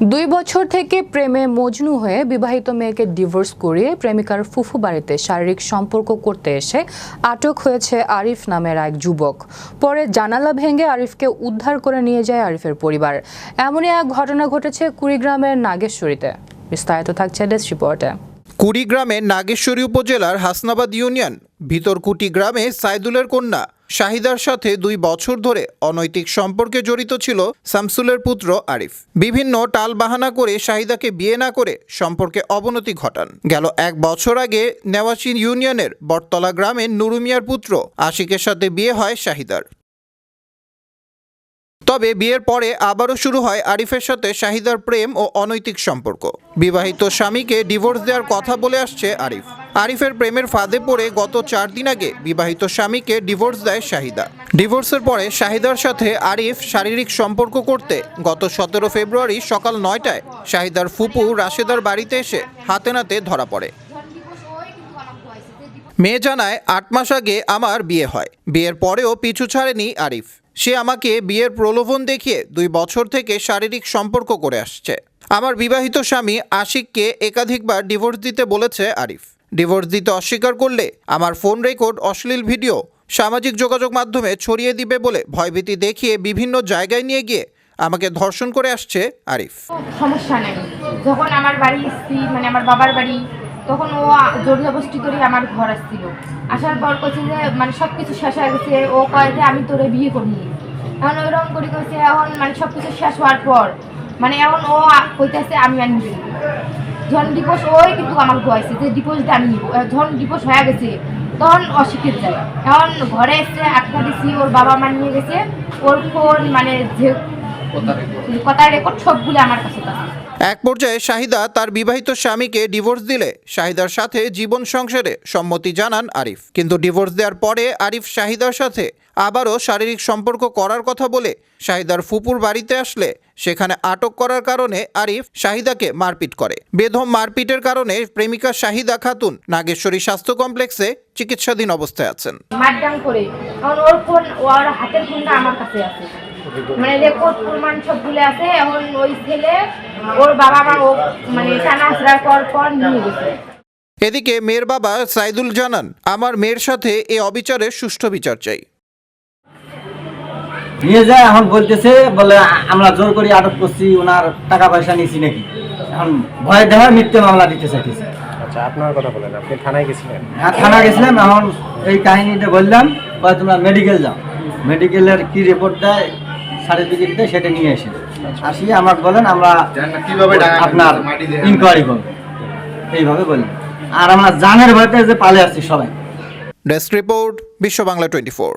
2 বছর থেকে প্রেমে মজনু হয়ে বিবাহিত মেয়েকে ডিভোর্স করিয়ে প্রেমিকার ফুফু বাড়িতে শারীরিক সম্পর্ক করতে এসে আটক হয়েছে আরিফ নামের এক যুবক। পরে জানালা ভেঙে আরিফকে উদ্ধার করে নিয়ে যায় আরিফের পরিবার। এমনই এক ঘটনা ঘটেছে কুড়িগ্রামের নাগেশ্বরীতে। বিস্তারিত থাকছে ডেস্ক রিপোর্টে। কুড়িগ্রামের নাগেশ্বরী উপজেলার হাসনাবাদ ইউনিয়ন ভিতরকুটি গ্রামে সাইদুলের কন্যা শাহিদার সাথে 2 বছর ধরে অনৈতিক সম্পর্কে জড়িত ছিল শামসুলের পুত্র আরিফ। বিভিন্ন টালবাহানা করে শাহিদাকে বিয়ে না করে সম্পর্কে অবনতি ঘটান। গেল 1 বছর আগে নেওয়াশী ইউনিয়নের বটতলা গ্রামের নুরু মিয়ার পুত্র আশিকের সাথে বিয়ে হয় শাহিদার। তবে বিয়ের পরে আবারও শুরু হয় আরিফের সাথে শাহিদার প্রেম ও অনৈতিক সম্পর্ক। বিবাহিত স্বামীকে ডিভোর্স দেওয়ার কথা বলে আসছে আরিফ। আরিফের প্রেমের ফাঁদে পড়ে গত 4 দিন আগে বিবাহিত স্বামীকে ডিভোর্স দেয় শাহিদা। ডিভোর্সের পরে শাহিদার সাথে আরিফ শারীরিক সম্পর্ক করতে গত 17 ফেব্রুয়ারি সকাল 9টায় শাহিদার ফুপু রাশেদার বাড়িতে এসে হাতে নাতে ধরা পড়ে। মেয়ে জানায় 8 মাস আগে আমার বিয়ে হয়। বিয়ের পরেও পিছু ছাড়েনি আরিফ। সে আমাকে বিয়ের প্রলোভন দেখিয়ে 2 বছর থেকে শারীরিক সম্পর্ক করে আসছে। আমার বিবাহিত স্বামী আশিককে একাধিকবার ডিভোর্স দিতে বলেছে আরিফ। ডিভোর্স দিতে অস্বীকার করলে আমার ফোন রেকর্ড, অশ্লীল ভিডিও সামাজিক যোগাযোগ মাধ্যমে ছড়িয়ে দিবে বলে ভয়ভীতি দেখিয়ে বিভিন্ন জায়গায় নিয়ে গিয়ে আমাকে ধর্ষণ করে আসছে আরিফ। সমস্যা নেই, যখন আমার বাড়ি এসছি, মানে আমার বাবার বাড়ি, তখন ও জোর জবরদস্তি করে আমার ঘর আসছিল। আসার পর কইছে যে মানে সব কিছু শেষ হয়ে গেছে, ও কয় যে আমি তোরে বিয়ে করবি। এখন ওইরকম করে কইছে। এখন মানে সব কিছু শেষ হওয়ার পর মানে এখন ও কইতেছে আমি আনবি। যখন ডিভোর্স ওই কিন্তু আমার কইছে যে ডিভোর্সটা আমি নিব। যখন ডিভোর্স হয়ে গেছে তখন অস্বীকৃত যায়। এখন ঘরে এসে আটকা দিছি, ওর বাবা মা নিয়ে গেছে। ওর ফোন মানে যে কথা রেকর্ড সবগুলো আমার কাছে আছে। এক পর্যায়ে শাহিদা তার বিবাহিত স্বামীকে ডিভোর্স দিলে শাহিদার সাথে জীবন সংসারে সম্মতি জানান আরিফ। কিন্তু ডিভোর্স দেওয়ার পরে আরিফ শাহিদার সাথে আবারও শারীরিক সম্পর্ক করার কথা বলে শাহিদার ফুপুর বাড়িতে আসলে সেখানে আটক করার কারণে আরিফ শাহিদাকে মারপিট করে। বেধম মারপিটের কারণে প্রেমিকা শাহিদা খাতুন নাগেশ্বরী স্বাস্থ্য কমপ্লেক্সে চিকিৎসাধীন অবস্থায় আছেন। মারডাং করে এখন ওর ফোন, ওর হাতের ফোনটা আমার কাছে আছে, মানে রেকর্ড প্রমাণ সবগুলো আছে। এখন ওই ছেলে ওর বাবা মা ও মানে টানা আসার পর নিয়ে গেছে। এদিকে মেয়ের বাবা সাইদুল জানান, আমার মেয়ের সাথে এই অবিচারের সুষ্ঠু বিচার চাই। নিয়ে যায়, এখন বলতেছে বলে আমরা জোর করে আটক করছি, ওনার টাকা পয়সা নিয়েছি নাকি। এখন ভয় দেখা মিথ্যে মামলা দিতে চাইতেছে। আচ্ছা, আপনার কথা বলেন, আপনি থানায় গেছিলেন? হ্যাঁ, থানায় গেছিলাম। এখন এই কাহিনীটা বললাম, তোমরা মেডিকেল যাও, মেডিকেলের কি রিপোর্ট দেয়, সার্টিফিকেট দেয়, সেটা নিয়ে এসে আসিয়ে আমাকে বলেন আমরা আপনার ইনকোয়ারি করবো, এইভাবে বলি। আর আমরা জানের ভয়তে যে পালে আসছি সবাই। ডেস্ক রিপোর্ট, বিশ্ব বাংলা 24।